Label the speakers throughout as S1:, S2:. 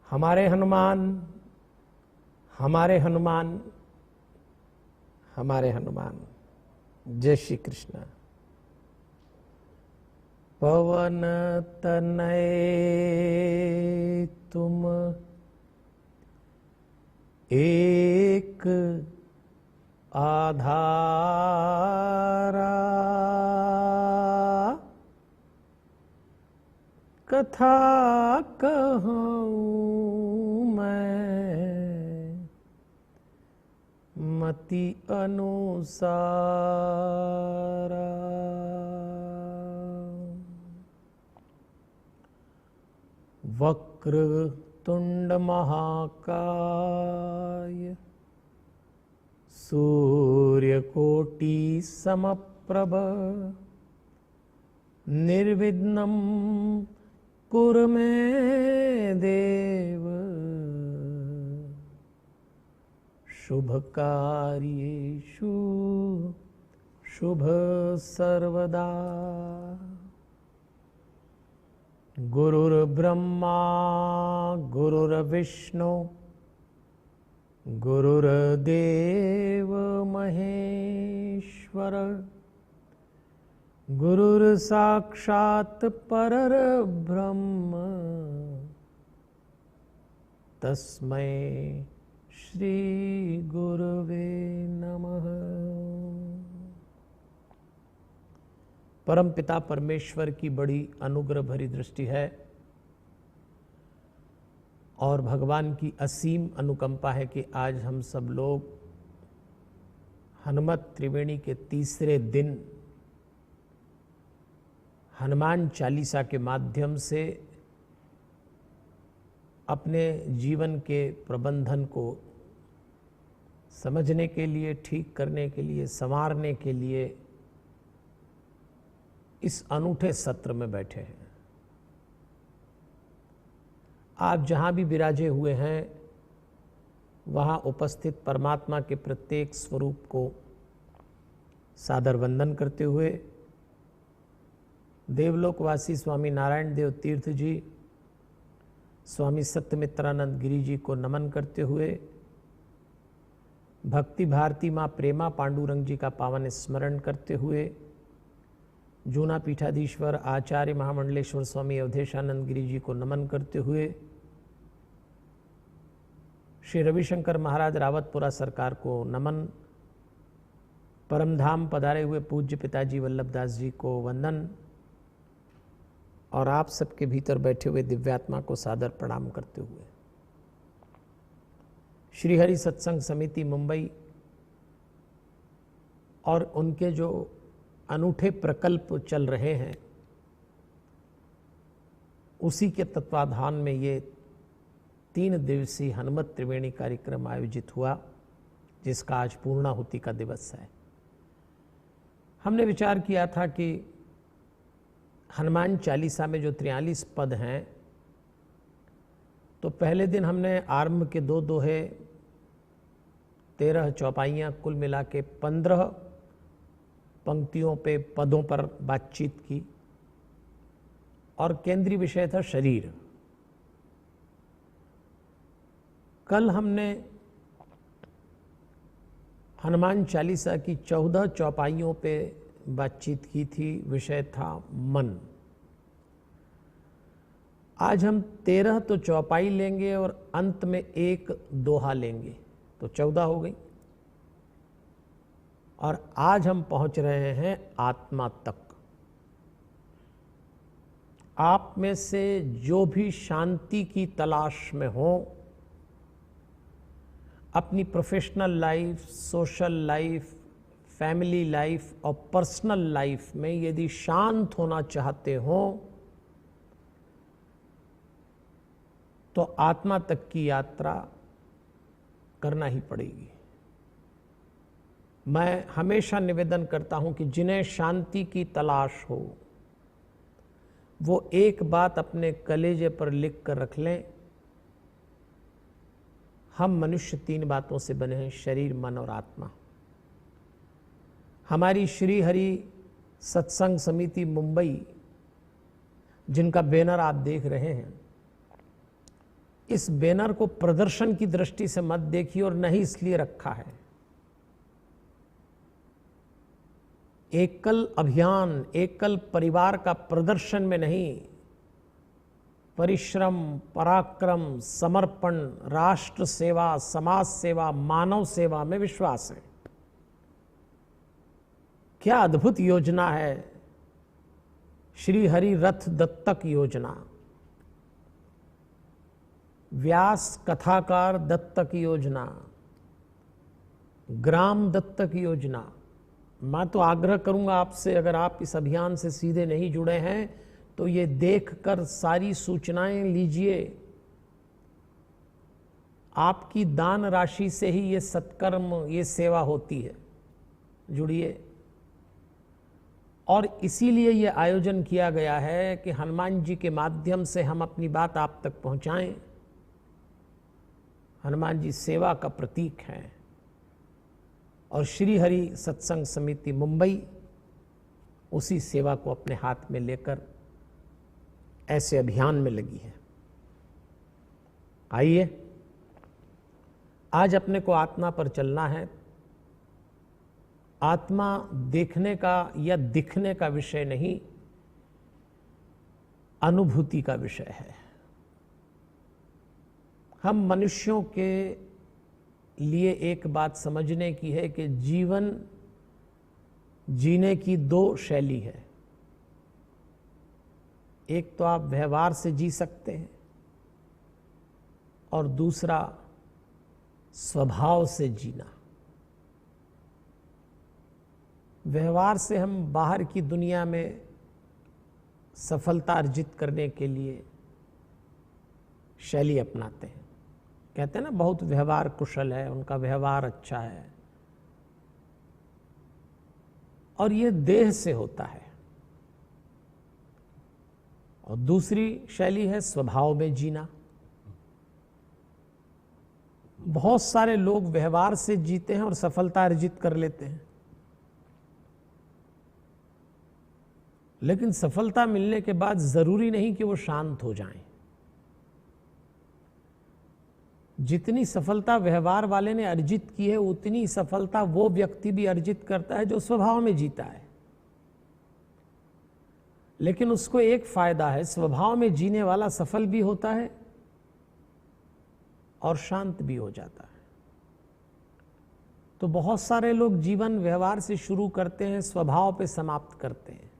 S1: हमारे हनुमान, हमारे हनुमान, हमारे हनुमान। जय श्री कृष्ण। पवन तनय तुम एक आधारा, कथा कहूँ मैं मति अनुसारा। वक्र तुंड महाकाय, सूर्यकोटि समप्रभ, निर्विघ्नं कुरु मे देव, शुभ कार्येषु शुभ सर्वदा। गुरुर्ब्रह्मा गुरुर्विष्णु गुरुर्देव महेश्वर, गुरुर्साक्षात् परब्रह्म, तस्मै श्री गुरुवे नमः। परम पिता परमेश्वर की बड़ी अनुग्रह भरी दृष्टि है और भगवान की असीम अनुकंपा है कि आज हम सब लोग हनुमत त्रिवेणी के तीसरे दिन हनुमान चालीसा के माध्यम से अपने जीवन के प्रबंधन को समझने के लिए, ठीक करने के लिए, संवारने के लिए इस अनूठे सत्र में बैठे हैं। आप जहाँ भी विराजे हुए हैं वहाँ उपस्थित परमात्मा के प्रत्येक स्वरूप को सादर वंदन करते हुए देवलोकवासी स्वामी नारायण देव तीर्थ जी, स्वामी सत्यमित्रानंद गिरी जी को नमन करते हुए भक्ति भारती माँ प्रेमा पांडुरंग जी का पावन स्मरण करते हुए जूना पीठाधीश्वर आचार्य महामंडलेश्वर स्वामी अवधेशानंद गिरी जी को नमन करते हुए श्री रविशंकर महाराज रावतपुरा सरकार को नमन, परमधाम पधारे हुए पूज्य पिताजी वल्लभदास जी को वंदन और आप सबके भीतर बैठे हुए दिव्यात्मा को सादर प्रणाम करते हुए श्री हरि सत्संग समिति मुंबई और उनके जो अनूठे प्रकल्प चल रहे हैं उसी के तत्वाधान में ये 3 दिवसीय हनुमत त्रिवेणी कार्यक्रम आयोजित हुआ, जिसका आज पूर्णाहुति का दिवस है। हमने विचार किया था कि हनुमान चालीसा में जो 43 पद हैं, तो पहले दिन हमने आरंभ के 2 दोहे, 13 चौपाइयाँ, कुल मिला के 15 पंक्तियों पे पदों पर बातचीत की और केंद्रीय विषय था शरीर। कल हमने हनुमान चालीसा की 14 चौपाइयों पे बातचीत की थी, विषय था मन। आज हम 13 तो चौपाई लेंगे और अंत में 1 दोहा लेंगे, तो 14 हो गई। और आज हम पहुंच रहे हैं आत्मा तक। आप में से जो भी शांति की तलाश में हो, अपनी professional life, social life, family life और पर्सनल लाइफ में यदि शांत होना चाहते हो तो आत्मा तक की यात्रा करना ही पड़ेगी। मैं हमेशा निवेदन करता हूं कि जिन्हें शांति की तलाश हो वो एक बात अपने कलेजे पर लिख कर रख लें, हम मनुष्य 3 बातों से बने हैं, शरीर, मन और आत्मा। हमारी श्री हरि सत्संग समिति मुंबई, जिनका बैनर आप देख रहे हैं, इस बैनर को प्रदर्शन की दृष्टि से मत देखिए और नहीं इसलिए रखा है। एकल अभियान, एकल परिवार का प्रदर्शन में नहीं, परिश्रम, पराक्रम, समर्पण, राष्ट्र सेवा, समाज सेवा, मानव सेवा में विश्वास है। क्या अद्भुत योजना है श्री हरि रथ दत्तक योजना, व्यास कथाकार दत्तक योजना, ग्राम दत्तक योजना। मैं तो आग्रह करूंगा आपसे, अगर आप इस अभियान से सीधे नहीं जुड़े हैं तो ये देखकर सारी सूचनाएं लीजिए। आपकी दान राशि से ही ये सत्कर्म, ये सेवा होती है। जुड़िए। और इसीलिए ये आयोजन किया गया है कि हनुमान जी के माध्यम से हम अपनी बात आप तक पहुंचाएं। हनुमान जी सेवा का प्रतीक हैं और श्री हरि सत्संग समिति मुंबई उसी सेवा को अपने हाथ में लेकर ऐसे अभियान में लगी है। आइए, आज अपने को आत्मा पर चलना है। आत्मा देखने का या दिखने का विषय नहीं, अनुभूति का विषय है। हम मनुष्यों के लिए एक बात समझने की है कि जीवन जीने की दो शैली है। एक तो आप व्यवहार से जी सकते हैं और दूसरा स्वभाव से जीना। व्यवहार से हम बाहर की दुनिया में सफलता अर्जित करने के लिए शैली अपनाते हैं। कहते हैं ना, बहुत व्यवहार कुशल है, उनका व्यवहार अच्छा है, और ये देह से होता है। और दूसरी शैली है स्वभाव में जीना। बहुत सारे लोग व्यवहार से जीते हैं और सफलता अर्जित कर लेते हैं, लेकिन सफलता मिलने के बाद जरूरी नहीं कि वो शांत हो जाएं। जितनी सफलता व्यवहार वाले ने अर्जित की है, उतनी सफलता वो व्यक्ति भी अर्जित करता है जो स्वभाव में जीता है। लेकिन उसको एक फायदा है, स्वभाव में जीने वाला सफल भी होता है और शांत भी हो जाता है। तो बहुत सारे लोग जीवन व्यवहार से शुरू करते हैं, स्वभाव पे समाप्त करते हैं।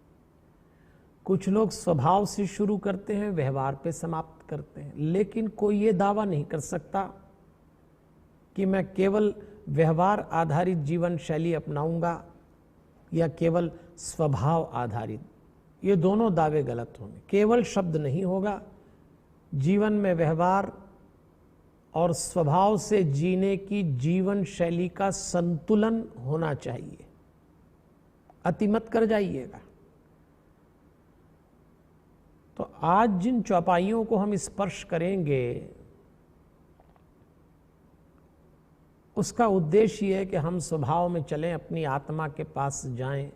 S1: कुछ लोग स्वभाव से शुरू करते हैं, व्यवहार पे समाप्त करते हैं। लेकिन कोई ये दावा नहीं कर सकता कि मैं केवल व्यवहार आधारित जीवन शैली अपनाऊंगा या केवल स्वभाव आधारित। ये दोनों दावे गलत होंगे। केवल शब्द नहीं होगा, जीवन में व्यवहार और स्वभाव से जीने की जीवन शैली का संतुलन होना चाहिए। अति मत कर जाइएगा। तो आज जिन चौपाइयों को हम स्पर्श करेंगे, उसका उद्देश्य ये है कि हम स्वभाव में चलें, अपनी आत्मा के पास जाएं।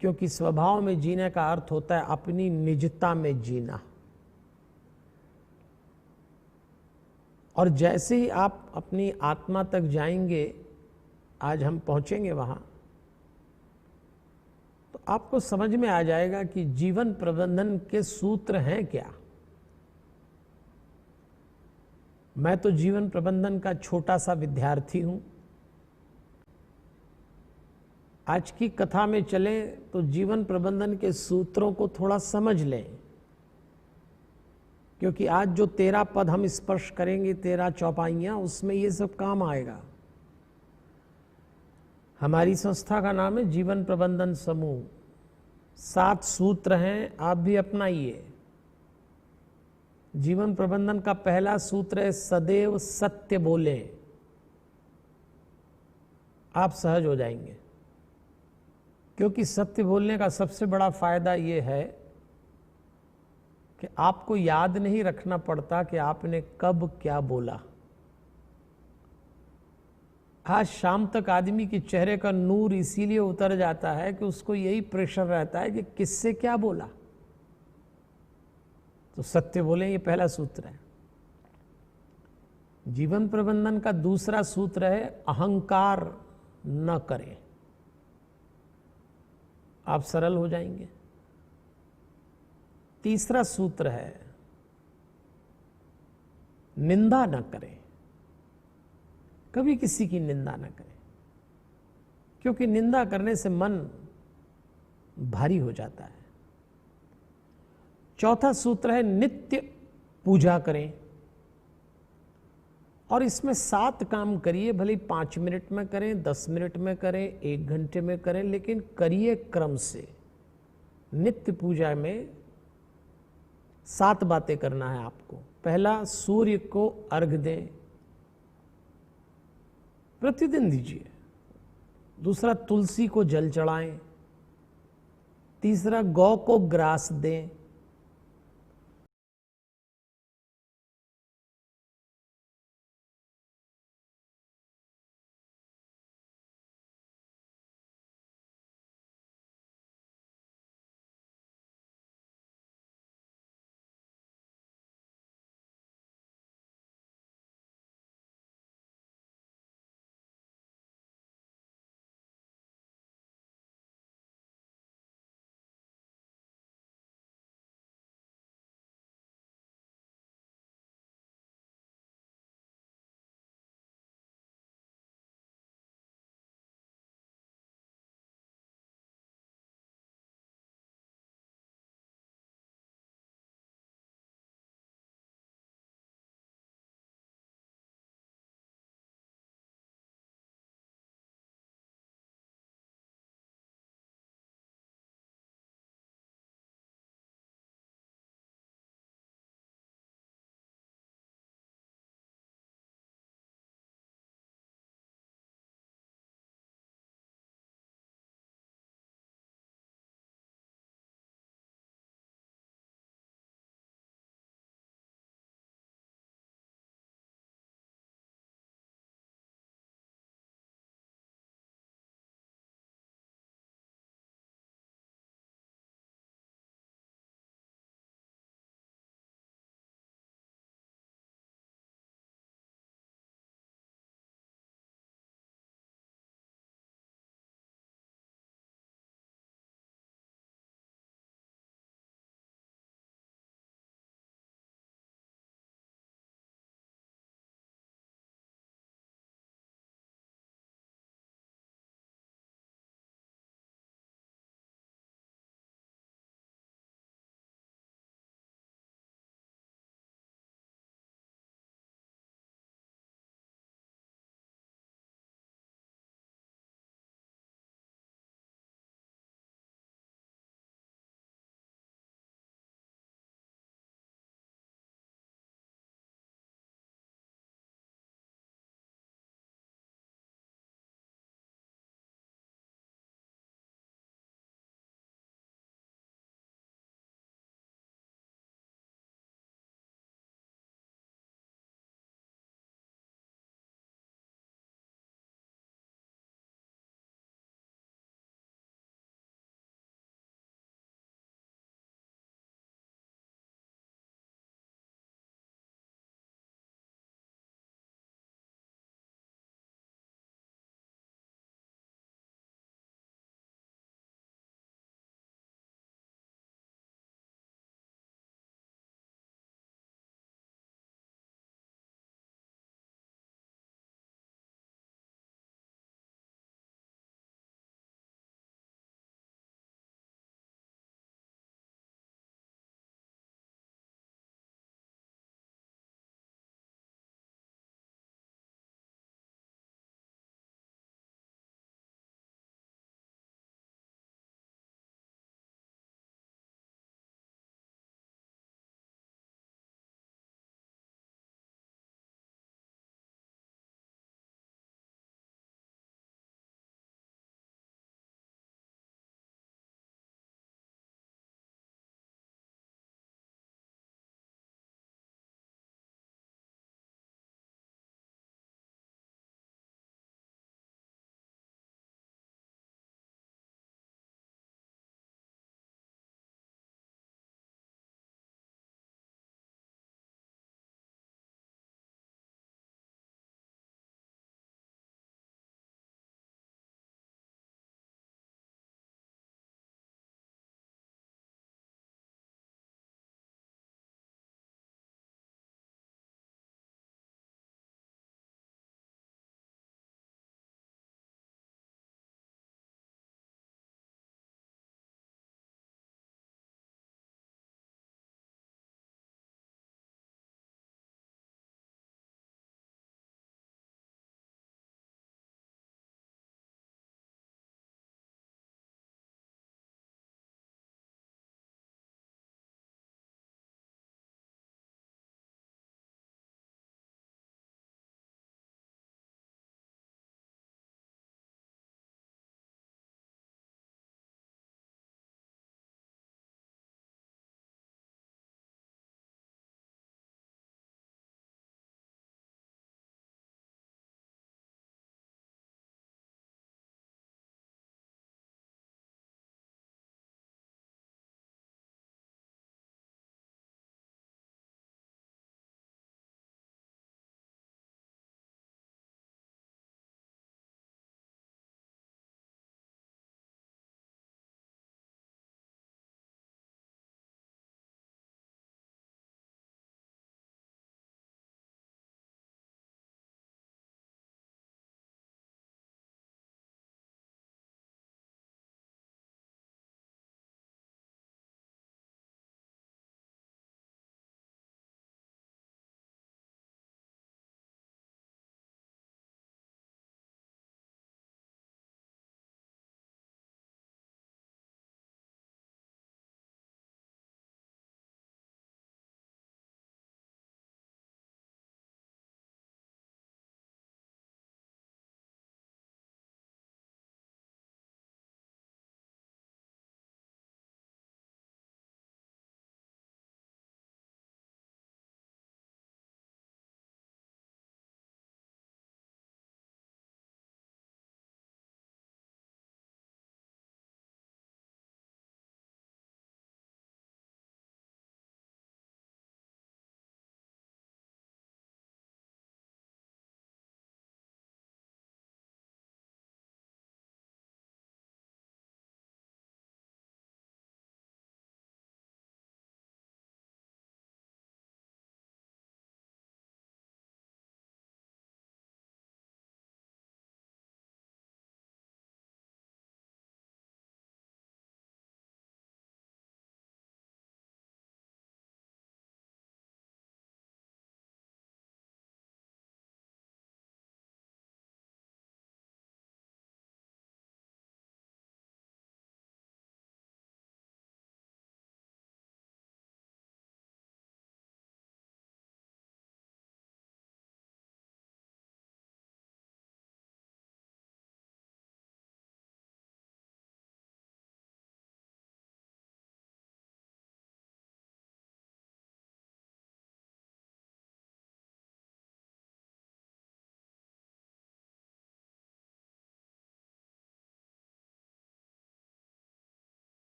S1: क्योंकि स्वभाव में जीने का अर्थ होता है अपनी निजता में जीना। और जैसे ही आप अपनी आत्मा तक जाएंगे, आज हम पहुंचेंगे वहां, तो आपको समझ में आ जाएगा कि जीवन प्रबंधन के सूत्र हैं क्या। मैं तो जीवन प्रबंधन का छोटा सा विद्यार्थी हूं। आज की कथा में चलें तो जीवन प्रबंधन के सूत्रों को थोड़ा समझ लें, क्योंकि आज जो 13 पद हम स्पर्श करेंगे, 13 चौपाइयां, उसमें ये सब काम आएगा। हमारी संस्था का नाम है जीवन प्रबंधन समूह। 7 सूत्र हैं, आप भी अपनाइए। जीवन प्रबंधन का पहला सूत्र है सदैव सत्य बोले। आप सहज हो जाएंगे, क्योंकि सत्य बोलने का सबसे बड़ा फायदा यह है कि आपको याद नहीं रखना पड़ता कि आपने कब क्या बोला। आज शाम तक आदमी के चेहरे का नूर इसीलिए उतर जाता है कि उसको यही प्रेशर रहता है कि किससे क्या बोला। तो सत्य बोले, ये पहला सूत्र है। जीवन प्रबंधन का दूसरा सूत्र है अहंकार न करें। आप सरल हो जाएंगे। तीसरा सूत्र है निंदा न करें। कभी किसी की निंदा न करें, क्योंकि निंदा करने से मन भारी हो जाता है। चौथा सूत्र है नित्य पूजा करें, और इसमें 7 काम करिए, भले 5 मिनट में करें, 10 मिनट में करें, 1 घंटे में करें, लेकिन करिए क्रम से। नित्य पूजा में 7 बातें करना है आपको। पहला, सूर्य को अर्घ दें, प्रतिदिन दीजिए। दूसरा, तुलसी को जल चढ़ाएं। तीसरा, गौ को ग्रास दें।